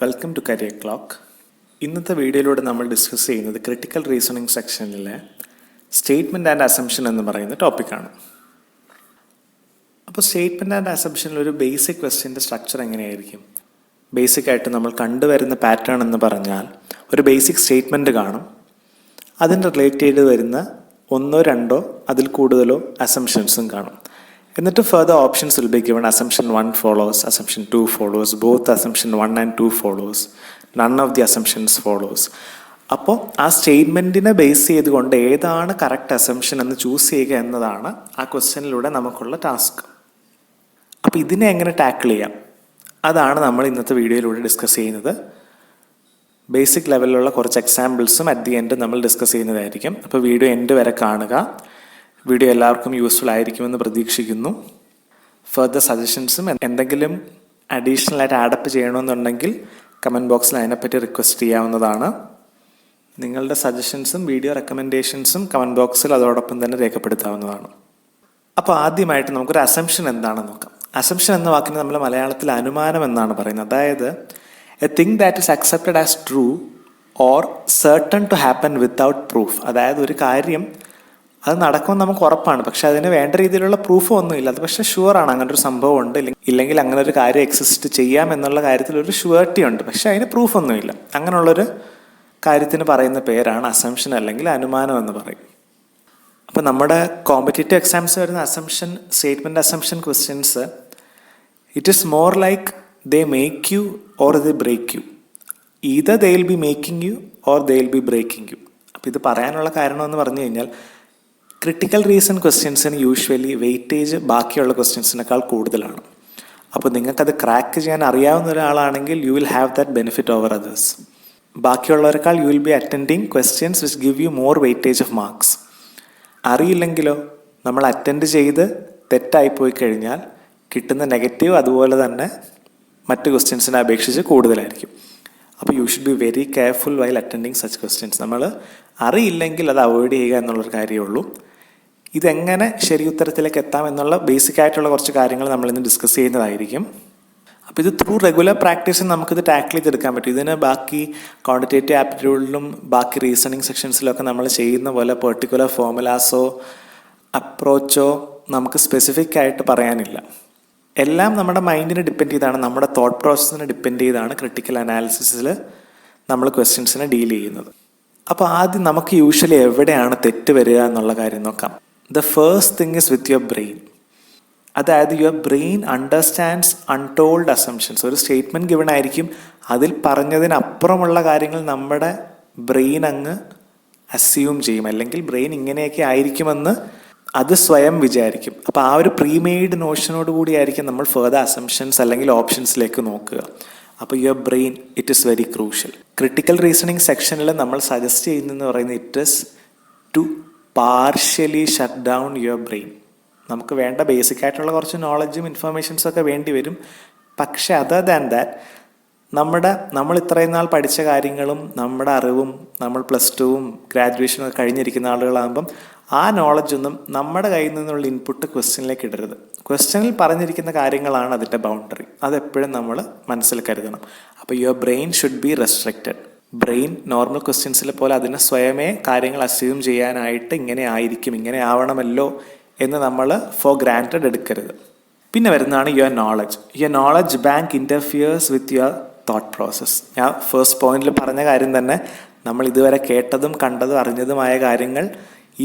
Welcome to career clock. ഇന്നത്തെ വീഡിയോയിലൂടെ നമ്മൾ ഡിസ്കസ് ചെയ്യുന്നത് ക്രിട്ടിക്കൽ റീസണിങ് സെക്ഷനിലെ സ്റ്റേറ്റ്മെൻറ്റ് ആൻഡ് അസംഷൻ എന്ന് പറയുന്ന ടോപ്പിക്കാണ്. അപ്പോൾ സ്റ്റേറ്റ്മെൻറ്റ് ആൻഡ് അസംഷനിൽ ഒരു ബേസിക് ക്വസ്റ്റ്യൻ്റെ സ്ട്രക്ചർ എങ്ങനെയായിരിക്കും? ബേസിക്കായിട്ട് നമ്മൾ കണ്ടുവരുന്ന പാറ്റേൺ എന്ന് പറഞ്ഞാൽ ഒരു ബേസിക് സ്റ്റേറ്റ്മെൻറ്റ് കാണും, അതിന് റിലേറ്റ് ചെയ്ത് വരുന്ന ഒന്നോ രണ്ടോ അതിൽ കൂടുതലോ അസംഷൻസും കാണും. എന്നിട്ട് further options will be given. Assumption 1 follows, assumption 2 follows, both assumption 1 and 2 follows, none of the assumptions follows. അപ്പോൾ ആ സ്റ്റേറ്റ്മെൻറ്റിനെ ബേസ് ചെയ്തുകൊണ്ട് ഏതാണ് കറക്റ്റ് അസംഷൻ എന്ന് ചൂസ് ചെയ്യുക എന്നതാണ് ആ ക്വസ്റ്റ്യനിലൂടെ നമുക്കുള്ള ടാസ്ക്. അപ്പോൾ ഇതിനെ എങ്ങനെ ടാക്കിൾ ചെയ്യാം, അതാണ് നമ്മൾ ഇന്നത്തെ വീഡിയോയിലൂടെ ഡിസ്കസ് ചെയ്യുന്നത്. ബേസിക് ലെവലിലുള്ള കുറച്ച് എക്സാമ്പിൾസും അറ്റ് ദി എൻഡ് നമ്മൾ ഡിസ്കസ് ചെയ്യുന്നതായിരിക്കും. അപ്പോൾ വീഡിയോ എൻഡ് വരെ കാണുക. വീഡിയോ എല്ലാവർക്കും യൂസ്ഫുൾ ആയിരിക്കുമെന്ന് പ്രതീക്ഷിക്കുന്നു. ഫർദർ സജഷൻസും എന്തെങ്കിലും അഡീഷണൽ ആയിട്ട് ആഡപ്പ് ചെയ്യണമെന്നുണ്ടെങ്കിൽ കമൻറ്റ് ബോക്സിൽ അതിനെപ്പറ്റി റിക്വസ്റ്റ് ചെയ്യാവുന്നതാണ്. നിങ്ങളുടെ സജഷൻസും വീഡിയോ റെക്കമെൻഡേഷൻസും കമൻറ്റ് ബോക്സിൽ അതോടൊപ്പം തന്നെ രേഖപ്പെടുത്താവുന്നതാണ്. അപ്പോൾ ആദ്യമായിട്ട് നമുക്കൊരു അസംഷൻ എന്താണെന്ന് നോക്കാം. അസംഷൻ എന്ന വാക്കിന് നമ്മൾ മലയാളത്തിൽ അനുമാനം എന്നാണ് പറയുന്നത്. അതായത് a thing that is accepted as true or certain to happen without proof. അതായത് ഒരു കാര്യം അത് നടക്കുമെന്ന് നമുക്ക് ഉറപ്പാണ്, പക്ഷെ അതിന് വേണ്ട രീതിയിലുള്ള പ്രൂഫും ഒന്നുമില്ല. അത് പക്ഷേ ഷുവറാണ്, അങ്ങനെ ഒരു സംഭവം ഉണ്ട്, ഇല്ലെങ്കിൽ അങ്ങനെ ഒരു കാര്യം എക്സിസ്റ്റ് ചെയ്യാം എന്നുള്ള കാര്യത്തിൽ ഒരു ഷുവർട്ടി ഉണ്ട്, പക്ഷെ അതിന് പ്രൂഫൊന്നുമില്ല. അങ്ങനെയുള്ളൊരു കാര്യത്തിന് പറയുന്ന പേരാണ് അസംഷൻ അല്ലെങ്കിൽ അനുമാനം എന്ന് പറയും. അപ്പോൾ നമ്മുടെ കോമ്പറ്റേറ്റീവ് എക്സാംസ് വരുന്ന assumption, statement assumption questions, it is more like they make you or they break you. Either they will be making you or they will be breaking you. അപ്പോൾ ഇത് പറയാനുള്ള കാരണമെന്ന് പറഞ്ഞു കഴിഞ്ഞാൽ ക്രിട്ടിക്കൽ റീസൺ ക്വസ്റ്റ്യൻസിന് usually weightage ബാക്കിയുള്ള ക്വസ്റ്റ്യൻസിനേക്കാൾ കൂടുതലാണ്. അപ്പോൾ നിങ്ങൾക്കത് ക്രാക്ക് ചെയ്യാൻ അറിയാവുന്ന ഒരാളാണെങ്കിൽ you will have that benefit over others. ബാക്കിയുള്ളവരെക്കാൾ you will be attending questions which give you more weightage of marks. അറിയില്ലെങ്കിലോ നമ്മൾ അറ്റൻഡ് ചെയ്ത് തെറ്റായിപ്പോയി കഴിഞ്ഞാൽ കിട്ടുന്ന നെഗറ്റീവ് അതുപോലെ തന്നെ മറ്റ് ക്വസ്റ്റ്യൻസിനെ അപേക്ഷിച്ച് കൂടുതലായിരിക്കും. അപ്പോൾ you should be very careful while attending such questions. നമ്മൾ അറിയില്ലെങ്കിൽ അത് അവോയ്ഡ് ചെയ്യുക എന്നുള്ളൊരു കാര്യമേ ഉള്ളൂ. ഇതെങ്ങനെ ശരി ഉത്തരത്തിലേക്ക് എത്താം എന്നുള്ള ബേസിക് ആയിട്ടുള്ള കുറച്ച് കാര്യങ്ങൾ നമ്മളിന്ന് ഡിസ്കസ് ചെയ്യുന്നതായിരിക്കും. അപ്പോൾ ഇത് ത്രൂ റെഗുലർ പ്രാക്ടീസിൽ നമുക്കിത് ടാക്കിൾ ചെയ്തെടുക്കാൻ പറ്റും. ഇതിന് ബാക്കി ക്വാണ്ടിറ്റേറ്റീവ് ആപ്റ്റിറ്റ്യൂഡിലും ബാക്കി റീസണിങ് സെക്ഷൻസിലൊക്കെ നമ്മൾ ചെയ്യുന്ന പോലെ പെർട്ടിക്കുലർ ഫോർമുലാസോ അപ്രോച്ചോ നമുക്ക് സ്പെസിഫിക് ആയിട്ട് പറയാനില്ല. എല്ലാം നമ്മുടെ മൈൻഡിനെ ഡിപ്പെൻഡ് ചെയ്താണ്, നമ്മുടെ തോട്ട് പ്രോസസ്സിനെ ഡിപ്പെൻഡ് ചെയ്താണ് ക്രിട്ടിക്കൽ അനാലിസിസിൽ നമ്മൾ ക്വസ്റ്റ്യൻസിനെ ഡീൽ ചെയ്യുന്നത്. അപ്പോൾ ആദ്യം നമുക്ക് യൂഷ്വലി എവിടെയാണ് തെറ്റ് വരിക എന്നുള്ള കാര്യം നോക്കാം. The first thing is with your brain. അതായത് your brain understands untold assumptions. ഒരു സ്റ്റേറ്റ്മെൻറ്റ് ഗിവൺ ആയിരിക്കും, അതിൽ പറഞ്ഞതിനപ്പുറമുള്ള കാര്യങ്ങൾ നമ്മുടെ ബ്രെയിൻ അങ്ങ് അസ്യൂം ചെയ്യും, അല്ലെങ്കിൽ ബ്രെയിൻ ഇങ്ങനെയൊക്കെ ആയിരിക്കുമെന്ന് അത് സ്വയം വിചാരിക്കും. അപ്പോൾ ആ ഒരു പ്രീമെയ്ഡ് നോഷനോട് കൂടിയായിരിക്കും നമ്മൾ ഫർദർ അസംഷൻസ് അല്ലെങ്കിൽ ഓപ്ഷൻസിലേക്ക് നോക്കുക. അപ്പോൾ your brain it is very crucial. Critical reasoning സെക്ഷനിൽ നമ്മൾ സജസ്റ്റ് ചെയ്യുന്നതെന്ന് പറയുന്നത് it is to partially shut down your brain. നമുക്ക് വേണ്ട ബേസിക് ആയിട്ടുള്ള കുറച്ച് നോളജും ഇൻഫർമേഷൻസും ഒക്കെ വേണ്ടി വരും, പക്ഷേ അതർ ദാൻ ദാറ്റ് നമ്മൾ ഇത്രയും നാൾ പഠിച്ച കാര്യങ്ങളും നമ്മുടെ അറിവും, നമ്മൾ +2 ഗ്രാജുവേഷനും ഒക്കെ കഴിഞ്ഞിരിക്കുന്ന ആളുകളാകുമ്പം ആ നോളജൊന്നും നമ്മുടെ കയ്യിൽ നിന്നുള്ള ഇൻപുട്ട് ക്വസ്റ്റ്യനിലേക്ക് ഇടരുത്. ക്വസ്റ്റ്യനിൽ പറഞ്ഞിരിക്കുന്ന കാര്യങ്ങളാണ് അതിൻ്റെ ബൗണ്ടറി. അതെപ്പോഴും നമ്മൾ മനസ്സിൽ കരുതണം. അപ്പോൾ your brain should be restricted. Brain normal ക്വസ്റ്റ്യൻസിലെ പോലെ അതിനെ സ്വയമേ കാര്യങ്ങൾ അസ്യൂം ചെയ്യാനായിട്ട് ഇങ്ങനെ ആയിരിക്കും, ഇങ്ങനെ ആവണമല്ലോ എന്ന് നമ്മൾ ഫോർ ഗ്രാൻറ്റഡ് എടുക്കരുത്. പിന്നെ വരുന്നതാണ് your knowledge. Your knowledge bank ഇൻ്റർഫിയേഴ്സ് with your thought process. ഞാൻ ഫസ്റ്റ് പോയിന്റിൽ പറഞ്ഞ കാര്യം തന്നെ, നമ്മൾ ഇതുവരെ കേട്ടതും കണ്ടതും അറിഞ്ഞതുമായ കാര്യങ്ങൾ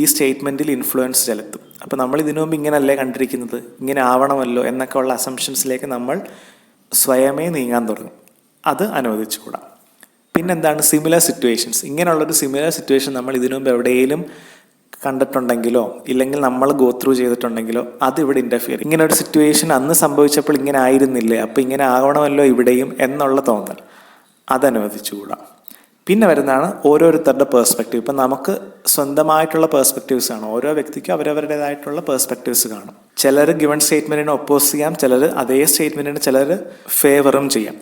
ഈ സ്റ്റേറ്റ്മെൻറ്റിൽ ഇൻഫ്ലുവൻസ് ചെലുത്തും. അപ്പോൾ നമ്മൾ ഇതിനു മുമ്പ് ഇങ്ങനെയല്ലേ കണ്ടിരിക്കുന്നത്, ഇങ്ങനെ ആവണമല്ലോ എന്നൊക്കെ ഉള്ള അസംഷൻസിലേക്ക് നമ്മൾ സ്വയമേ നീങ്ങാൻ തുടങ്ങും. അത് അനുവദിച്ചുകൂടാ. പിന്നെന്താണ് സിമിലർ സിറ്റുവേഷൻസ്. ഇങ്ങനെയുള്ളൊരു സിമിലർ സിറ്റുവേഷൻ നമ്മൾ ഇതിനു മുമ്പ് എവിടെയെങ്കിലും കണ്ടിട്ടുണ്ടെങ്കിലോ ഇല്ലെങ്കിൽ നമ്മൾ ഗോ ത്രൂ ചെയ്തിട്ടുണ്ടെങ്കിലോ അതിവിടെ ഇൻ്റർഫിയർ. ഇങ്ങനെ ഒരു സിറ്റുവേഷൻ അന്ന് സംഭവിച്ചപ്പോൾ ഇങ്ങനെ ആയിരുന്നില്ലേ, അപ്പോൾ ഇങ്ങനെ ആവണമല്ലോ ഇവിടെയും എന്നുള്ള തോന്നൽ, അതനുവദിച്ചുകൂടാ. പിന്നെ വരുന്നതാണ് ഓരോരുത്തരുടെ പേഴ്സ്പെക്റ്റീവ്. ഇപ്പം നമുക്ക് സ്വന്തമായിട്ടുള്ള പേഴ്സ്പെക്റ്റീവ്സ് ആണ്. ഓരോ വ്യക്തിക്കും അവരവരുടേതായിട്ടുള്ള പേഴ്സ്പെക്റ്റീവ്സ് കാണും. ചിലർ ഗിവൺ സ്റ്റേറ്റ്മെൻറ്റിനെ ഒപ്പോസ് ചെയ്യാം, ചിലർ അതേ സ്റ്റേറ്റ്മെൻറ്റിന് ചിലർ ഫേവറും ചെയ്യാം.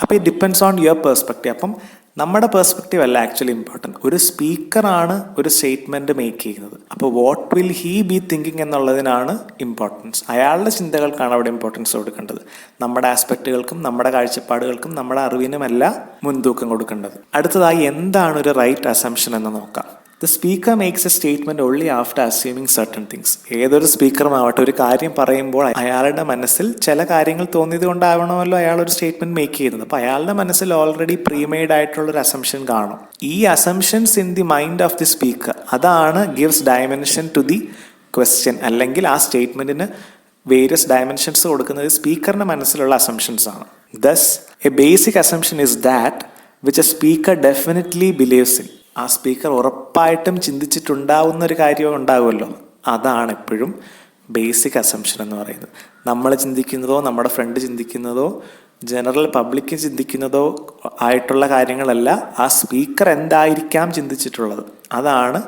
അപ്പോൾ ഇത് ഡിപ്പെൻഡ്സ് ഓൺ യുവർ പേഴ്സ്പെക്റ്റീവ്. അപ്പം നമ്മുടെ പെർസ്പെക്റ്റീവ് അല്ല ആക്ച്വലി ഇമ്പോർട്ടൻറ്റ്. ഒരു സ്പീക്കറാണ് ഒരു സ്റ്റേറ്റ്മെൻറ്റ് മേക്ക് ചെയ്യുന്നത്. അപ്പോൾ what will he be thinking എന്നുള്ളതിനാണ് ഇമ്പോർട്ടൻസ്. അയാളുടെ ചിന്തകൾക്കാണ് അവിടെ ഇമ്പോർട്ടൻസ് കൊടുക്കേണ്ടത്. നമ്മുടെ ആസ്പെക്റ്റുകൾക്കും നമ്മുടെ കാഴ്ചപ്പാടുകൾക്കും നമ്മുടെ അറിവിനുമല്ല മുൻതൂക്കം കൊടുക്കേണ്ടത്. അടുത്തതായി എന്താണ് ഒരു റൈറ്റ് അസംഷൻ എന്ന് നോക്കാം. The speaker makes A statement only after assuming certain things. ഏതൊരു സ്പീക്കറുമാവട്ടെ ഒരു കാര്യം പറയുമ്പോൾ അയാളുടെ മനസ്സിൽ ചില കാര്യങ്ങൾ തോന്നിയത് കൊണ്ടാവണമല്ലോ അയാൾ ഒരു സ്റ്റേറ്റ്മെൻറ്റ് മേക്ക് ചെയ്യുന്നത്. അപ്പോൾ അയാളുടെ മനസ്സിൽ ഓൾറെഡി പ്രീമെയ്ഡ് ആയിട്ടുള്ളൊരു അസംഷൻ കാണും. ഈ assumptions in the mind of the speaker അതാണ് gives dimension to the question, അല്ലെങ്കിൽ ആ സ്റ്റേറ്റ്മെൻറ്റിന് വേരിയസ് ഡയമെൻഷൻസ് കൊടുക്കുന്നത് സ്പീക്കറിൻ്റെ മനസ്സിലുള്ള അസംഷൻസ് ആണ്. Thus a basic assumption is that which a speaker definitely believes in. ആ സ്പീക്കർ ഉറപ്പായിട്ടും ചിന്തിച്ചിട്ടുണ്ടാവുന്ന ഒരു കാര്യം ഉണ്ടാവുമല്ലോ, അതാണ് എപ്പോഴും ബേസിക് അസംഷൻ എന്ന് പറയുന്നത്. നമ്മൾ ചിന്തിക്കുന്നതോ നമ്മുടെ ഫ്രണ്ട് ചിന്തിക്കുന്നതോ ജനറൽ പബ്ലിക് ചിന്തിക്കുന്നതോ ആയിട്ടുള്ള കാര്യങ്ങളല്ല, ആ സ്പീക്കർ എന്തായിരിക്കാം ചിന്തിച്ചിട്ടുള്ളത്, അതാണ്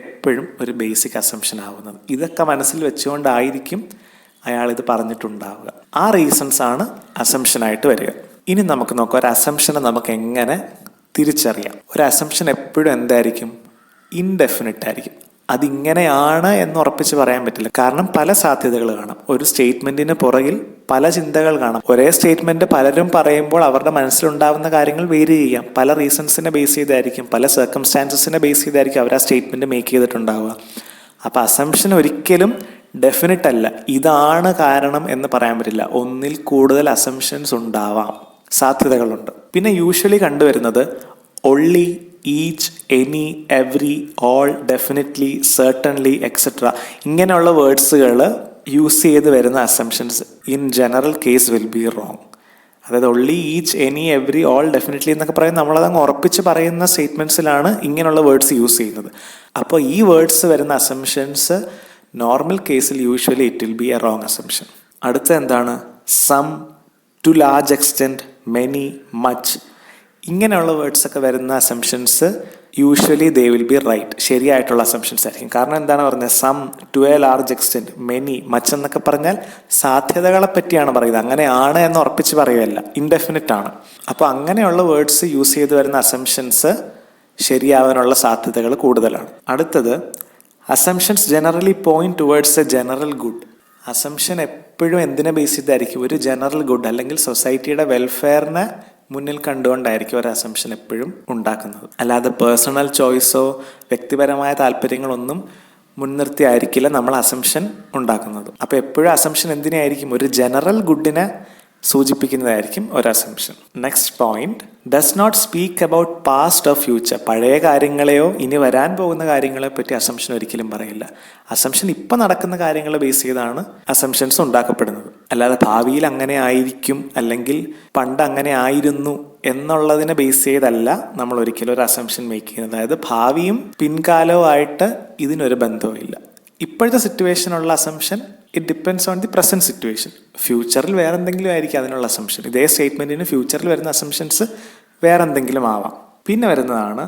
എപ്പോഴും ഒരു ബേസിക് അസംഷൻ ആവുന്നത്. ഇതൊക്കെ മനസ്സിൽ വെച്ചുകൊണ്ടായിരിക്കും അയാളിത് പറഞ്ഞിട്ടുണ്ടാവുക. ആ റീസൺസ് ആണ് അസംഷനായിട്ട് വരിക. ഇനി നമുക്ക് നോക്കാം ഒരു അസംഷനെ നമുക്ക് എങ്ങനെ തിരിച്ചറിയാം. ഒരു അസംഷൻ എപ്പോഴും എന്തായിരിക്കും? ഇൻഡെഫിനിറ്റ് ആയിരിക്കും. അതിങ്ങനെയാണ് എന്ന് ഉറപ്പിച്ച് പറയാൻ പറ്റില്ല. കാരണം പല സാധ്യതകൾ കാണാം. ഒരു സ്റ്റേറ്റ്മെൻറ്റിന് പുറകിൽ പല ചിന്തകൾ കാണാം. ഒരേ സ്റ്റേറ്റ്മെൻറ്റ് പലരും പറയുമ്പോൾ അവരുടെ മനസ്സിലുണ്ടാവുന്ന കാര്യങ്ങൾ വേരി ചെയ്യാം. പല റീസൺസിനെ ബേസ് ചെയ്തായിരിക്കും, പല സർക്കംസ്റ്റാൻസസിനെ ബേസ് ചെയ്തായിരിക്കും അവർ ആ സ്റ്റേറ്റ്മെൻറ്റ് മേക്ക് ചെയ്തിട്ടുണ്ടാവുക. അപ്പോൾ അസംഷൻ ഒരിക്കലും ഡെഫിനിറ്റ് അല്ല, ഇതാണ് കാരണം എന്ന് പറയാൻ പറ്റില്ല. ഒന്നിൽ കൂടുതൽ അസംഷൻസ് ഉണ്ടാവാം, സാധ്യതകളുണ്ട്. പിന്നെ യൂഷ്വലി കണ്ടുവരുന്നത് only, each, any, every, all, definitely, certainly, etcetera ഇങ്ങനെയുള്ള വേർഡ്സുകൾ യൂസ് ചെയ്ത് വരുന്ന assumptions in general case will be wrong. അതായത് only, each, any, every, all, definitely എന്നൊക്കെ പറയുന്നത് നമ്മളതങ്ങ് ഉറപ്പിച്ച് പറയുന്ന സ്റ്റേറ്റ്മെൻറ്റ്സിലാണ് ഇങ്ങനെയുള്ള വേർഡ്സ് യൂസ് ചെയ്യുന്നത്. അപ്പോൾ ഈ വേർഡ്സ് വരുന്ന അസംഷൻസ് നോർമൽ കേസിൽ usually it will be a wrong assumption. അടുത്ത എന്താണ്? Some, to large extent, many, much ഇങ്ങനെയുള്ള വേർഡ്സ് ഒക്കെ വരുന്ന assumptions usually they will be right, ശരിയായിട്ടുള്ള അസംഷൻസ് ആയിരിക്കും. കാരണം എന്താണ് പറഞ്ഞത്? Some, to a large extent, many, much എന്നൊക്കെ പറഞ്ഞാൽ സാധ്യതകളെ പറ്റിയാണ് പറയുന്നത്, അങ്ങനെയാണ് എന്ന് ഉറപ്പിച്ച് പറയുകയല്ല, ഇൻഡെഫിനിറ്റ് ആണ്. അപ്പോൾ അങ്ങനെയുള്ള വേർഡ്സ് യൂസ് ചെയ്ത് വരുന്ന അസംഷൻസ് ശരിയാവാനുള്ള സാധ്യതകൾ കൂടുതലാണ്. അടുത്തത് assumptions generally point towards A general good. Assumption എപ്പോഴും എന്തിനെ ബേസ് ചെയ്തായിരിക്കും? ഒരു ജനറൽ ഗുഡ് അല്ലെങ്കിൽ സൊസൈറ്റിയുടെ വെൽഫെയറിനെ മുന്നിൽ കണ്ടുകൊണ്ടായിരിക്കും ഒരു അസംഷൻ എപ്പോഴും ഉണ്ടാക്കുന്നത്. അല്ലാതെ പേഴ്സണൽ ചോയ്സോ വ്യക്തിപരമായ താല്പര്യങ്ങളൊന്നും മുൻനിർത്തി ആയിരിക്കില്ല നമ്മൾ അസംഷൻ ഉണ്ടാക്കുന്നത്. അപ്പോൾ എപ്പോഴും അസംഷൻ എന്തിനായിരിക്കും? ഒരു ജനറൽ ഗുഡിനെ സൂചിപ്പിക്കുന്നതായിരിക്കും ഒരു assumption. Next point, does not speak about past or future. പഴയ കാര്യങ്ങളെയോ ഇനി വരാൻ പോകുന്ന കാര്യങ്ങളെ പറ്റി അസംഷൻ ഒരിക്കലും പറയില്ല. അസംഷൻ ഇപ്പം നടക്കുന്ന കാര്യങ്ങളെ ബേസ് ചെയ്താണ് അസംഷൻസ് ഉണ്ടാക്കപ്പെടുന്നത്. അല്ലാതെ ഭാവിയിൽ അങ്ങനെ ആയിരിക്കും അല്ലെങ്കിൽ പണ്ട് അങ്ങനെ ആയിരുന്നു എന്നുള്ളതിനെ ബേസ് ചെയ്തല്ല നമ്മൾ ഒരിക്കലും ഒരു അസംഷൻ മേക്ക് ചെയ്യുന്നത്. അതായത് ഭാവിയും പിൻകാലവും ആയിട്ട് ഇതിനൊരു ബന്ധവുമില്ല. ഇപ്പോഴത്തെ സിറ്റുവേഷനുള്ള assumption it depends on the present situation. ഫ്യൂച്ചറിൽ വേറെ എന്തെങ്കിലും ആയിരിക്കും അതിനുള്ള അസംഷൻ. ഇതേ സ്റ്റേറ്റ്മെൻറ്റിന് ഫ്യൂച്ചറിൽ വരുന്ന അസംഷൻസ് വേറെ എന്തെങ്കിലും ആവാം. പിന്നെ വരുന്നതാണ്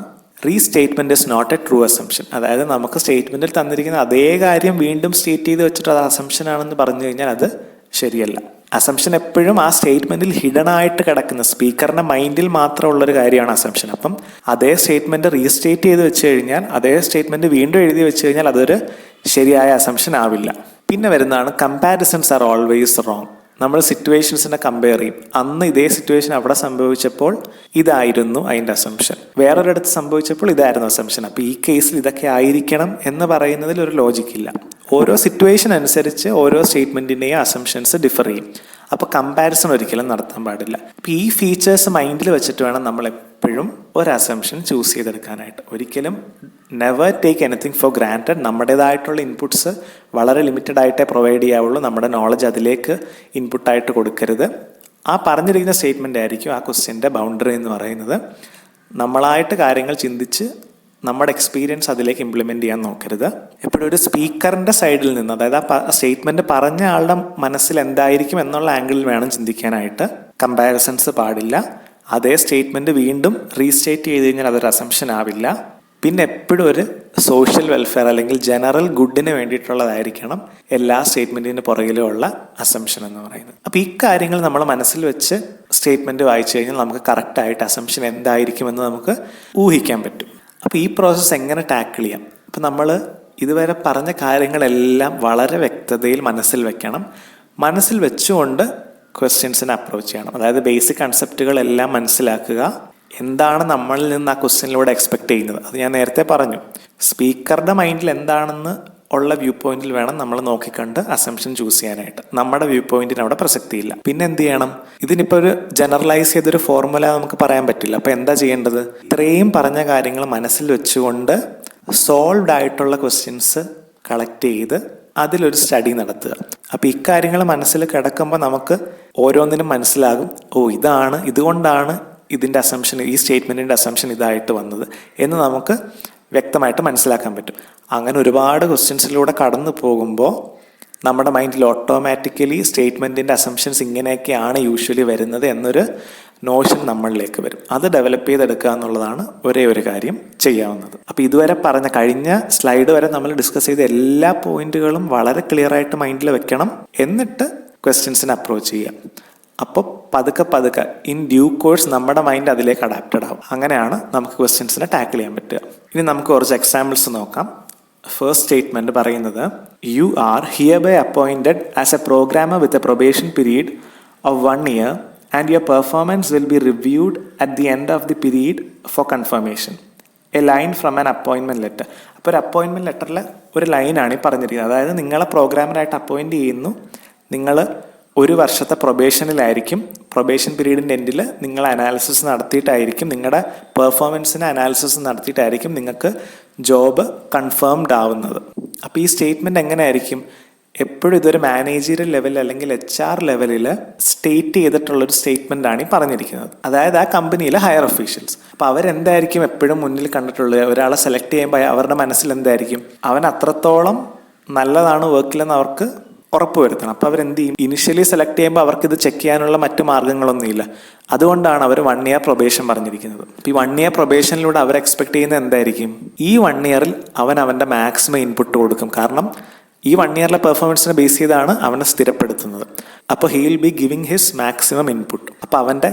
restatement is not a true assumption. അതായത് നമുക്ക് സ്റ്റേറ്റ്മെൻറ്റിൽ തന്നിരിക്കുന്ന അതേ കാര്യം വീണ്ടും സ്റ്റേറ്റ് ചെയ്ത് വെച്ചിട്ട് അത് അസംഷൻ ആണെന്ന് പറഞ്ഞു കഴിഞ്ഞാൽ അത് ശരിയല്ല. അസംഷൻ എപ്പോഴും ആ സ്റ്റേറ്റ്മെൻറ്റിൽ ഹിഡൻ ആയിട്ട് കിടക്കുന്ന സ്പീക്കറിൻ്റെ മൈൻഡിൽ മാത്രമുള്ളൊരു കാര്യമാണ് അസംഷൻ. അപ്പം അതേ സ്റ്റേറ്റ്മെൻറ്റ് റീസ്റ്റേറ്റ് ചെയ്ത് വെച്ച് കഴിഞ്ഞാൽ, അതേ സ്റ്റേറ്റ്മെൻറ്റ് വീണ്ടും എഴുതി വെച്ച് കഴിഞ്ഞാൽ അതൊരു ശരിയായ അസംഷൻ ആവില്ല. പിന്നെ വരുന്നതാണ് കമ്പാരിസൺസ് ആർ ഓൾവേസ് റോങ്. നമ്മൾ സിറ്റുവേഷൻസിനെ കമ്പയർ ചെയ്യും. അന്ന് ഇതേ സിറ്റുവേഷൻ അവിടെ സംഭവിച്ചപ്പോൾ ഇതായിരുന്നു അതിൻ്റെ അസംഷൻ, വേറൊരിടത്ത് സംഭവിച്ചപ്പോൾ ഇതായിരുന്നു അസംഷൻ. അപ്പോൾ ഈ കേസിൽ ഇതൊക്കെ ആയിരിക്കണം എന്ന് പറയുന്നതിൽ ഒരു ലോജിക്കില്ല. ഓരോ സിറ്റുവേഷൻ അനുസരിച്ച് ഓരോ സ്റ്റേറ്റ്മെൻറ്റിൻ്റെയും അസംഷൻസ് ഡിഫർ ചെയ്യും. അപ്പോൾ കമ്പാരിസൺ ഒരിക്കലും നടത്താൻ പാടില്ല. അപ്പോൾ ഈ ഫീച്ചേഴ്സ് മൈൻഡിൽ വെച്ചിട്ട് വേണം നമ്മൾ എപ്പോഴും ഒരു അസംഷൻ ചൂസ് ചെയ്തെടുക്കാനായിട്ട്. ഒരിക്കലും never take anything four granted. നമ്മുടേതായിട്ടുള്ള ഇൻപുട്സ് വളരെ ലിമിറ്റഡ് ആയിട്ടേ പ്രൊവൈഡ് ചെയ്യാവുള്ളൂ. നമ്മുടെ നോളജ് അതിലേക്ക് ഇൻപുട്ടായിട്ട് കൊടുക്കരുത്. ആ പറഞ്ഞിരിക്കുന്ന സ്റ്റേറ്റ്മെൻ്റ് ആയിരിക്കും ആ ക്വസ്റ്റ്യൻ്റെ ബൗണ്ടറി എന്ന് പറയുന്നത്. നമ്മളായിട്ട് കാര്യങ്ങൾ ചിന്തിച്ച് നമ്മുടെ എക്സ്പീരിയൻസ് അതിലേക്ക് ഇംപ്ലിമെൻറ്റ് ചെയ്യാൻ നോക്കരുത്. എപ്പോഴും ഒരു സ്പീക്കറിൻ്റെ സൈഡിൽ നിന്ന്, അതായത് ആ സ്റ്റേറ്റ്മെൻറ്റ് പറഞ്ഞ ആളുടെ മനസ്സിൽ എന്തായിരിക്കും എന്നുള്ള ആംഗിളിൽ വേണം ചിന്തിക്കാനായിട്ട്. കമ്പാരിസൺസ് പാടില്ല. അതേ സ്റ്റേറ്റ്മെൻറ്റ് വീണ്ടും റീസ്റ്റേറ്റ് ചെയ്ത് കഴിഞ്ഞാൽ അതൊരു അസംഷൻ ആവില്ല. പിന്നെ എപ്പോഴും ഒരു സോഷ്യൽ വെൽഫെയർ അല്ലെങ്കിൽ ജനറൽ ഗുഡിന് വേണ്ടിയിട്ടുള്ളതായിരിക്കണം എല്ലാ സ്റ്റേറ്റ്മെൻറ്റിന് പുറകിലുള്ള അസംഷൻ എന്ന് പറയുന്നത്. അപ്പോൾ ഈ കാര്യങ്ങൾ നമ്മൾ മനസ്സിൽ വെച്ച് സ്റ്റേറ്റ്മെൻറ്റ് വായിച്ചു കഴിഞ്ഞാൽ നമുക്ക് കറക്റ്റായിട്ട് അസംഷൻ എന്തായിരിക്കുമെന്ന് നമുക്ക് ഊഹിക്കാൻ പറ്റും. അപ്പോൾ ഈ പ്രോസസ്സ് എങ്ങനെ ടാക്കിൾ ചെയ്യാം? അപ്പോൾ നമ്മൾ ഇതുവരെ പറഞ്ഞ കാര്യങ്ങളെല്ലാം വളരെ വ്യക്തതയിൽ മനസ്സിൽ വെക്കണം. മനസ്സിൽ വെച്ചുകൊണ്ട് ക്വസ്റ്റ്യൻസിനെ അപ്രോച്ച് ചെയ്യണം. അതായത് ബേസിക് കൺസെപ്റ്റുകളെല്ലാം മനസ്സിലാക്കുക. എന്താണ് നമ്മളിൽ നിന്ന് ആ ക്വസ്റ്റ്യനിലൂടെ എക്സ്പെക്ട് ചെയ്യുന്നത്? അത് ഞാൻ നേരത്തെ പറഞ്ഞു. സ്പീക്കറുടെ മൈൻഡിൽ എന്താണെന്ന് ഉള്ള വ്യൂ പോയിന്റിൽ വേണം നമ്മൾ നോക്കിക്കണ്ട് അസംഷൻ ചൂസ് ചെയ്യാനായിട്ട്. നമ്മുടെ വ്യൂ പോയിന്റിന് അവിടെ പ്രസക്തിയില്ല. പിന്നെ എന്ത് ചെയ്യണം? ഇതിനിപ്പോൾ ഒരു ജനറലൈസ് ചെയ്തൊരു ഫോർമുല നമുക്ക് പറയാൻ പറ്റില്ല. അപ്പോൾ എന്താ ചെയ്യേണ്ടത്? ഇത്രയും പറഞ്ഞ കാര്യങ്ങൾ മനസ്സിൽ വെച്ചുകൊണ്ട് സോൾവ്ഡ് ആയിട്ടുള്ള ക്വസ്റ്റ്യൻസ് കളക്ട് ചെയ്ത് അതിലൊരു സ്റ്റഡി നടത്തുക. അപ്പോൾ ഇക്കാര്യങ്ങൾ മനസ്സിൽ കിടക്കുമ്പോൾ നമുക്ക് ഓരോന്നിനും മനസ്സിലാകും, ഇതുകൊണ്ടാണ് ഇതിൻ്റെ അസംഷൻ, ഈ സ്റ്റേറ്റ്മെൻറ്റിൻ്റെ അസംഷൻ ഇതായിട്ട് വന്നത് എന്ന് നമുക്ക് വ്യക്തമായിട്ട് മനസ്സിലാക്കാൻ പറ്റും. അങ്ങനെ ഒരുപാട് ക്വസ്റ്റ്യൻസിലൂടെ കടന്നു പോകുമ്പോൾ നമ്മുടെ മൈൻഡിൽ ഓട്ടോമാറ്റിക്കലി സ്റ്റേറ്റ്മെൻറ്റിൻ്റെ അസംഷൻസ് ഇങ്ങനെയൊക്കെയാണ് യൂഷ്വലി വരുന്നത് എന്നൊരു നോഷൻ നമ്മളിലേക്ക് വരും. അത് ഡെവലപ്പ് ചെയ്തെടുക്കുക എന്നുള്ളതാണ് ഒരേ ഒരു കാര്യം ചെയ്യാവുന്നത്. അപ്പോൾ ഇതുവരെ പറഞ്ഞ കഴിഞ്ഞ സ്ലൈഡ് വരെ നമ്മൾ ഡിസ്കസ് ചെയ്ത എല്ലാ പോയിന്റുകളും വളരെ ക്ലിയർ ആയിട്ട് മൈൻഡിൽ വെക്കണം. എന്നിട്ട് ക്വസ്റ്റ്യൻസിനെ അപ്രോച്ച് ചെയ്യാം. അപ്പോൾ പതുക്കെ ഇൻ ഡ്യൂ കോഴ്സ് നമ്മുടെ മൈൻഡ് അതിലേക്ക് അഡാപ്റ്റഡ് ആവും. അങ്ങനെയാണ് നമുക്ക് ക്വസ്റ്റ്യൻസിനെ ടാക്കിൾ ചെയ്യാൻ പറ്റുക. ഇനി നമുക്ക് കുറച്ച് എക്സാമ്പിൾസ് നോക്കാം. ഫസ്റ്റ് സ്റ്റേറ്റ്മെൻറ്റ് പറയുന്നത്, you are hereby appointed as a programmer with a probation period of 1 year and your performance will be reviewed at the end of the period for confirmation. A line from an appointment letter. അപ്പോൾ ഒരു appointment ലെറ്ററിൽ ഒരു ലൈനാണ് ഈ പറഞ്ഞിരിക്കുന്നത്. അതായത് നിങ്ങളെ പ്രോഗ്രാമറായിട്ട് appoint ചെയ്യുന്നു. നിങ്ങൾ 1 വർഷത്തെ പ്രൊബേഷനിലായിരിക്കും. പ്രൊബേഷൻ പീരീഡിൻ്റെ എൻഡിൽ നിങ്ങൾ അനാലിസിസ് നടത്തിയിട്ടായിരിക്കും, നിങ്ങളുടെ പെർഫോമൻസിന് അനാലിസിസ് നടത്തിയിട്ടായിരിക്കും നിങ്ങൾക്ക് ജോബ് കൺഫേംഡ് ആവുന്നത്. അപ്പോൾ ഈ സ്റ്റേറ്റ്മെൻറ്റ് എങ്ങനെയായിരിക്കും? എപ്പോഴും ഇതൊരു മാനേജീരിയൽ ലെവൽ അല്ലെങ്കിൽ HR ലെവലിൽ സ്റ്റേറ്റ് ചെയ്തിട്ടുള്ളൊരു സ്റ്റേറ്റ്മെൻ്റ് ആണ് ഈ പറഞ്ഞിരിക്കുന്നത്. അതായത് ആ കമ്പനിയിലെ ഹയർ ഒഫീഷ്യൽസ്. അപ്പോൾ അവരെന്തായിരിക്കും എപ്പോഴും മുന്നിൽ കണ്ടിട്ടുള്ളത്? ഒരാളെ സെലക്ട് ചെയ്യുമ്പോൾ അവരുടെ മനസ്സിൽ എന്തായിരിക്കും? അവൻ അത്രത്തോളം നല്ലതാണ് വർക്കിലെന്ന് അവർക്ക് ഉറപ്പുവരുത്തണം. അപ്പോൾ അവരെന്ത് ചെയ്യും? ഇനിഷ്യലി സെലക്ട് ചെയ്യുമ്പോൾ അവർക്കിത് ചെക്ക് ചെയ്യാനുള്ള മറ്റു മാർഗ്ഗങ്ങളൊന്നുമില്ല. അതുകൊണ്ടാണ് അവർ 1 year പ്രൊബേഷൻ പറഞ്ഞിരിക്കുന്നത്. അപ്പോൾ ഈ 1 year പ്രൊബേഷനിലൂടെ അവർ എക്സ്പെക്ട് ചെയ്യുന്നത് എന്തായിരിക്കും? ഈ 1 yearൽ അവൻ്റെ മാക്സിമം ഇൻപുട്ട് കൊടുക്കും. കാരണം ഈ 1 yearലെ പെർഫോമൻസിനെ ബേസ് ചെയ്താണ് അവനെ സ്ഥിരപ്പെടുത്തുന്നത്. അപ്പോൾ he will be giving his maximum input. അപ്പോൾ അവൻ്റെ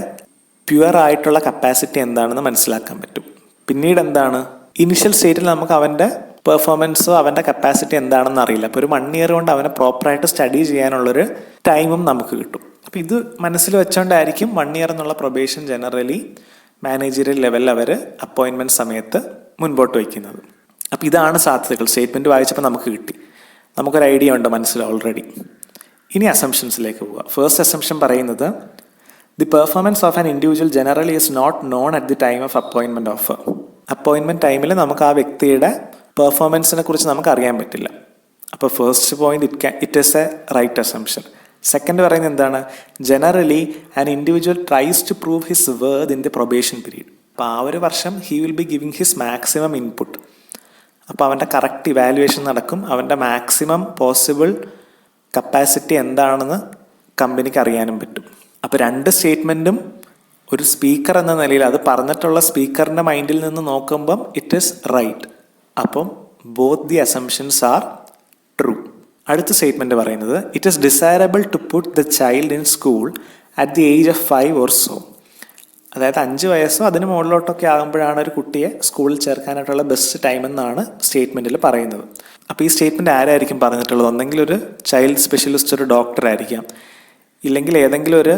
പ്യുവർ ആയിട്ടുള്ള കപ്പാസിറ്റി എന്താണെന്ന് മനസ്സിലാക്കാൻ പറ്റും. പിന്നീട് എന്താണ്? ഇനിഷ്യൽ സ്റ്റേറ്റിൽ നമുക്ക് അവൻ്റെ പെർഫോമൻസോ അവൻ്റെ കപ്പാസിറ്റി എന്താണെന്ന് അറിയില്ല. അപ്പോൾ ഒരു 1 year കൊണ്ട് അവനെ പ്രോപ്പറായിട്ട് സ്റ്റഡി ചെയ്യാനുള്ളൊരു ടൈമും നമുക്ക് കിട്ടും. അപ്പോൾ ഇത് മനസ്സിൽ വെച്ചുകൊണ്ടായിരിക്കും 1 year എന്നുള്ള പ്രൊബേഷൻ ജനറലി മാനേജറിയൽ ലെവലിൽ അവർ അപ്പോയിൻമെൻറ്റ് സമയത്ത് മുൻപോട്ട് വയ്ക്കുന്നത്. അപ്പോൾ ഇതാണ് സാധ്യതകൾ. സ്റ്റേറ്റ്മെൻറ്റ് വായിച്ചപ്പോൾ നമുക്ക് കിട്ടി. നമുക്കൊരു ഐഡിയ ഉണ്ട് മനസ്സിൽ ഓൾറെഡി. ഇനി അസംഷൻസിലേക്ക് പോവുക. ഫസ്റ്റ് അസംഷൻ പറയുന്നത്, the performance of an individual generally is not known at the time of appointment offer. Appointment ടൈമിൽ നമുക്ക് ആ വ്യക്തിയുടെ പെർഫോമൻസിനെ കുറിച്ച് നമുക്ക് അറിയാൻ പറ്റില്ല. അപ്പോൾ first point it is a right assumption. Second പറയുന്നത് എന്താണ്? Generally an individual tries to prove his worth in the probation period. അപ്പോൾ ആ ഒരു വർഷം he will be giving his maximum input. അപ്പോൾ അവൻ്റെ കറക്റ്റ് ഇവാലുവേഷൻ നടക്കും. അവൻ്റെ മാക്സിമം പോസിബിൾ കപ്പാസിറ്റി എന്താണെന്ന് കമ്പനിക്ക് അറിയാനും പറ്റും. അപ്പോൾ 2 സ്റ്റേറ്റ്മെൻറ്റും ഒരു സ്പീക്കർ എന്ന നിലയിൽ, അത് പറഞ്ഞിട്ടുള്ള സ്പീക്കറിൻ്റെ മൈൻഡിൽ നിന്ന് നോക്കുമ്പം ഇറ്റ് ഈസ് റൈറ്റ്. അപ്പം both the assumptions are true. അടുത്ത സ്റ്റേറ്റ്മെൻറ്റ് പറയുന്നത്, it is desirable to put the child in school at the age of 5 or so. അതായത് 5 വയസ്സോ അതിന് മുകളിലോട്ടൊക്കെ ആകുമ്പോഴാണ് ഒരു കുട്ടിയെ സ്കൂളിൽ ചേർക്കാനായിട്ടുള്ള ബെസ്റ്റ് ടൈം എന്നാണ് സ്റ്റേറ്റ്മെൻറ്റിൽ പറയുന്നത്. അപ്പോൾ ഈ സ്റ്റേറ്റ്മെൻറ്റ് ആരായിരിക്കും പറഞ്ഞിട്ടുള്ളത്? ഒന്നെങ്കിൽ ഒരു ചൈൽഡ് സ്പെഷ്യലിസ്റ്റ്, ഒരു ഡോക്ടർ ആയിരിക്കാം, ഇല്ലെങ്കിൽ ഏതെങ്കിലും ഒരു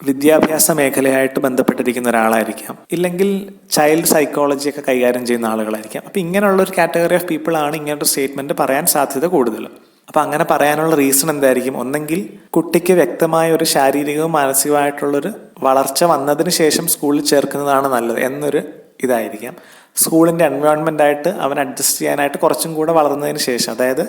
വിദ്യാഭ്യാസ മേഖലയായിട്ട് ബന്ധപ്പെട്ടിരിക്കുന്ന ഒരാളായിരിക്കാം, ഇല്ലെങ്കിൽ ചൈൽഡ് സൈക്കോളജിയൊക്കെ കൈകാര്യം ചെയ്യുന്ന ആളുകളായിരിക്കാം. അപ്പോൾ ഇങ്ങനെയുള്ളൊരു കാറ്റഗറി ഓഫ് പീപ്പിളാണ് ഇങ്ങനൊരു സ്റ്റേറ്റ്മെൻറ്റ് പറയാൻ സാധ്യത കൂടുതൽ. അപ്പോൾ അങ്ങനെ പറയാനുള്ള റീസൺ എന്തായിരിക്കും? ഒന്നെങ്കിൽ കുട്ടിക്ക് വ്യക്തമായ ഒരു ശാരീരികവും മാനസികമായിട്ടുള്ളൊരു വളർച്ച വന്നതിന് ശേഷം സ്കൂളിൽ ചേർക്കുന്നതാണ് നല്ലത് എന്നൊരു ഇതായിരിക്കാം. സ്കൂളിൻ്റെ എൻവയോൺമെൻറ്റായിട്ട് അവൻ അഡ്ജസ്റ്റ് ചെയ്യാനായിട്ട് കുറച്ചും കൂടെ വളർന്നതിന് ശേഷം, അതായത്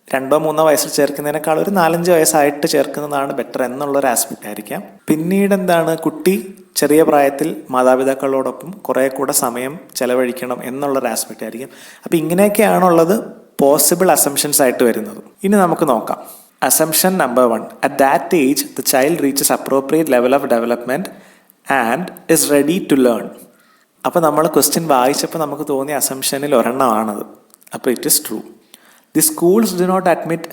2-3 വയസ്സിൽ ചേർക്കുന്നതിനേക്കാൾ ഒരു 4-5 വയസ്സായിട്ട് ചേർക്കുന്നതാണ് ബെറ്റർ എന്നുള്ളൊരു ആസ്പെക്റ്റ് ആയിരിക്കാം. പിന്നീട് എന്താണ്? കുട്ടി ചെറിയ പ്രായത്തിൽ മാതാപിതാക്കളോടൊപ്പം കുറേ കൂടെ സമയം ചെലവഴിക്കണം എന്നുള്ളൊരു ആസ്പെക്റ്റ് ആയിരിക്കും. അപ്പോൾ ഇങ്ങനെയൊക്കെയാണുള്ളത് പോസിബിൾ അസംഷൻസ് ആയിട്ട് വരുന്നത്. ഇനി നമുക്ക് നോക്കാം. Assumption number 1, at that age the child reaches appropriate level of development and is ready to learn. അപ്പോൾ നമ്മൾ ക്വസ്റ്റ്യൻ വായിച്ചപ്പോൾ നമുക്ക് തോന്നിയ അസംഷനിൽ ഒരെണ്ണമാണത്. അപ്പോൾ it is true. The schools do not admit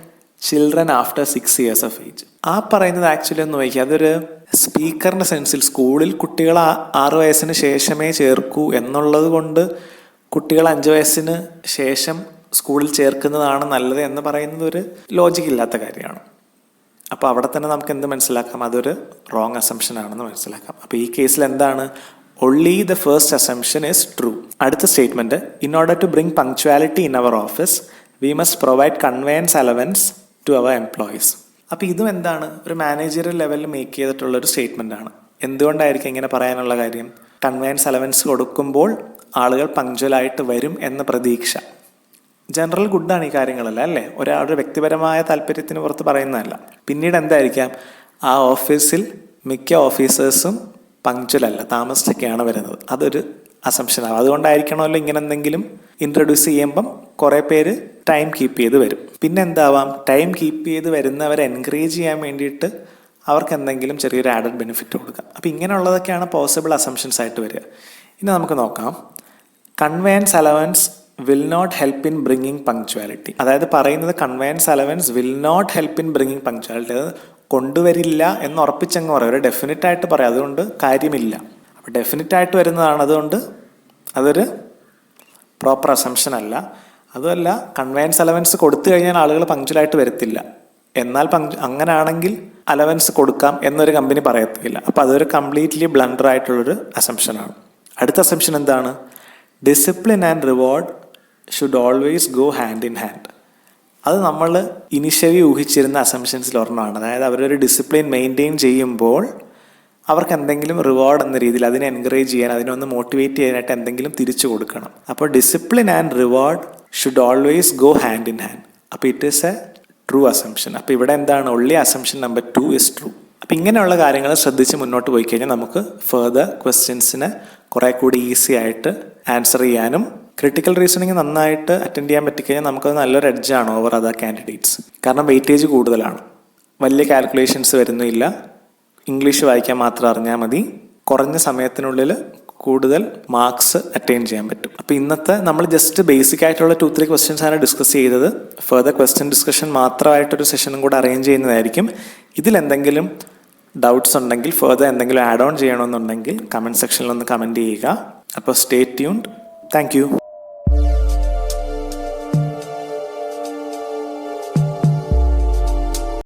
children after 6 years of age. ആ പറയുന്നത് ആക്ച്വലി ഒന്ന് നോക്കിയാൽ അതൊരു സ്പീക്കറിൻ്റെ സെൻസിൽ സ്കൂളിൽ കുട്ടികൾ 6 വയസ്സിന് ശേഷമേ ചേർക്കൂ എന്നുള്ളത് കൊണ്ട് കുട്ടികൾ 5 വയസ്സിന് ശേഷം സ്കൂളിൽ ചേർക്കുന്നതാണ് നല്ലത് എന്ന് പറയുന്നത് ഒരു ലോജിക്ക് ഇല്ലാത്ത കാര്യമാണ്. അപ്പോൾ അവിടെ തന്നെ നമുക്ക് എന്ത് മനസ്സിലാക്കാം, അതൊരു റോങ് അസംഷൻ ആണെന്ന് മനസ്സിലാക്കാം. അപ്പോൾ ഈ കേസിൽ എന്താണ്, only the first assumption is true. അടുത്ത statement, in order to bring punctuality in our office we must provide conveyance allowance to our employees. അപ്പോൾ ഇതും എന്താണ്, ഒരു മാനേജറിയൽ ലെവലിൽ മേക്ക് ചെയ്തിട്ടുള്ളൊരു സ്റ്റേറ്റ്മെന്റ് ആണ്. എന്തുകൊണ്ടായിരിക്കും ഇങ്ങനെ പറയാനുള്ള കാര്യം, കൺവെയൻസ് അലവൻസ് കൊടുക്കുമ്പോൾ ആളുകൾ പങ്ക്ച്വലായിട്ട് വരും എന്ന പ്രതീക്ഷ. ജനറൽ ഗുഡാണ് ഈ കാര്യങ്ങളല്ല അല്ലേ, ഒരാളുടെ വ്യക്തിപരമായ താല്പര്യത്തിന് പുറത്ത് പറയുന്നതല്ല. പിന്നീട് എന്തായിരിക്കാം, ആ ഓഫീസിൽ മിക്ക ഓഫീസേഴ്സും പങ്ക്ച്വലല്ല, താമസിച്ചൊക്കെയാണ് വരുന്നത്. അതൊരു അസംഷനാണ്. അതുകൊണ്ടായിരിക്കണമല്ലോ ഇങ്ങനെ എന്തെങ്കിലും ഇൻട്രൊഡ്യൂസ് ചെയ്യുമ്പം കുറേ പേര് ടൈം കീപ്പ് ചെയ്ത് വരും. പിന്നെ എന്താവാം, ടൈം കീപ്പ് ചെയ്ത് വരുന്നവരെ എൻകറേജ് ചെയ്യാൻ വേണ്ടിയിട്ട് അവർക്ക് എന്തെങ്കിലും ചെറിയൊരു ആഡഡ് ബെനിഫിറ്റ് കൊടുക്കാം. അപ്പോൾ ഇങ്ങനെയുള്ളതൊക്കെയാണ് പോസിബിൾ അസംഷൻസ് ആയിട്ട് വരിക. ഇനി നമുക്ക് നോക്കാം, conveyance allowance will not help in bringing punctuality. അതായത് പറയുന്നത് conveyance allowance will not help in bringing punctuality. അത് കൊണ്ടുവരില്ല എന്ന് ഉറപ്പിച്ചങ്ങ് പറയാം, ഒരു ഡെഫിനറ്റ് ആയിട്ട് പറയാം. അതുകൊണ്ട് കാര്യമില്ല. അപ്പോൾ ഡെഫിനറ്റ് ആയിട്ട് വരുന്നതാണ്, അതുകൊണ്ട് അതൊരു പ്രോപ്പർ അസംഷൻ അല്ല. അതുമല്ല, കൺവെയൻസ് അലവൻസ് കൊടുത്തു കഴിഞ്ഞാൽ ആളുകൾ പങ്ക്ച്വലായിട്ട് വരത്തില്ല. എന്നാൽ അങ്ങനെയാണെങ്കിൽ അലവൻസ് കൊടുക്കാം എന്നൊരു കമ്പനി പറയത്തില്ല. അപ്പോൾ അതൊരു കംപ്ലീറ്റ്ലി ബ്ലണ്ടർ ആയിട്ടുള്ളൊരു അസംഷനാണ്. അടുത്ത അസംഷൻ എന്താണ്, discipline and reward should always go hand in hand. അത് നമ്മൾ ഇനിഷ്യലി ഊഹിച്ചിരുന്ന അസംഷൻസിൽ ഒരെണ്ണമാണ്. അതായത് അവരൊരു ഡിസിപ്ലിൻ മെയിൻറ്റെയിൻ ചെയ്യുമ്പോൾ അവർക്ക് എന്തെങ്കിലും റിവാർഡ് എന്ന രീതിയിൽ അതിനെ എൻകറേജ് ചെയ്യാൻ, അതിനൊന്ന് മോട്ടിവേറ്റ് ചെയ്യാനായിട്ട് എന്തെങ്കിലും തിരിച്ചു കൊടുക്കണം. അപ്പോൾ discipline and reward should always go hand in hand. അപ്പോൾ it is a true assumption. അപ്പോൾ ഇവിടെ എന്താണ്, only assumption number 2 is true. അപ്പോൾ ഇങ്ങനെയുള്ള കാര്യങ്ങൾ ശ്രദ്ധിച്ച് മുന്നോട്ട് പോയി കഴിഞ്ഞാൽ നമുക്ക് ഫെർദർ ക്വസ്റ്റ്യൻസിന് കുറേ കൂടി ഈസി ആയിട്ട് ആൻസർ ചെയ്യാനും ക്രിട്ടിക്കൽ റീസണിങ് നന്നായിട്ട് അറ്റൻഡ് ചെയ്യാൻ പറ്റിക്കഴിഞ്ഞാൽ നമുക്കത് നല്ലൊരു എഡ്ജാണ് ഓവർ അതർ കാൻഡിഡേറ്റ്സ്. കാരണം വെയിറ്റേജ് കൂടുതലാണ്, വലിയ കാൽക്കുലേഷൻസ് വരുന്നില്ല, ഇംഗ്ലീഷ് വായിക്കാൻ മാത്രം അറിഞ്ഞാൽ മതി, കുറഞ്ഞ സമയത്തിനുള്ളിൽ കൂടുതൽ മാർക്സ് അറ്റൈൻ ചെയ്യാൻ പറ്റും. അപ്പോൾ ഇന്നത്തെ നമ്മൾ ജസ്റ്റ് ബേസിക് ആയിട്ടുള്ള 2-3 ക്വസ്റ്റ്യൻസ് ആണ് ഡിസ്കസ് ചെയ്തത്. ഫെർദർ ക്വസ്റ്റ്യൻ ഡിസ്കഷൻ മാത്രമായിട്ടൊരു സെഷനും കൂടെ അറേഞ്ച് ചെയ്യുന്നതായിരിക്കും. ഇതിലെന്തെങ്കിലും ഡൗട്ട്സ് ഉണ്ടെങ്കിൽ, ഫെർദർ എന്തെങ്കിലും ആഡ് ഓൺ ചെയ്യണമെന്നുണ്ടെങ്കിൽ കമൻറ്റ് സെക്ഷനിൽ ഒന്ന് കമൻറ്റ് ചെയ്യുക. അപ്പോൾ സ്റ്റേ ട്യൂൺഡ്. Thank you.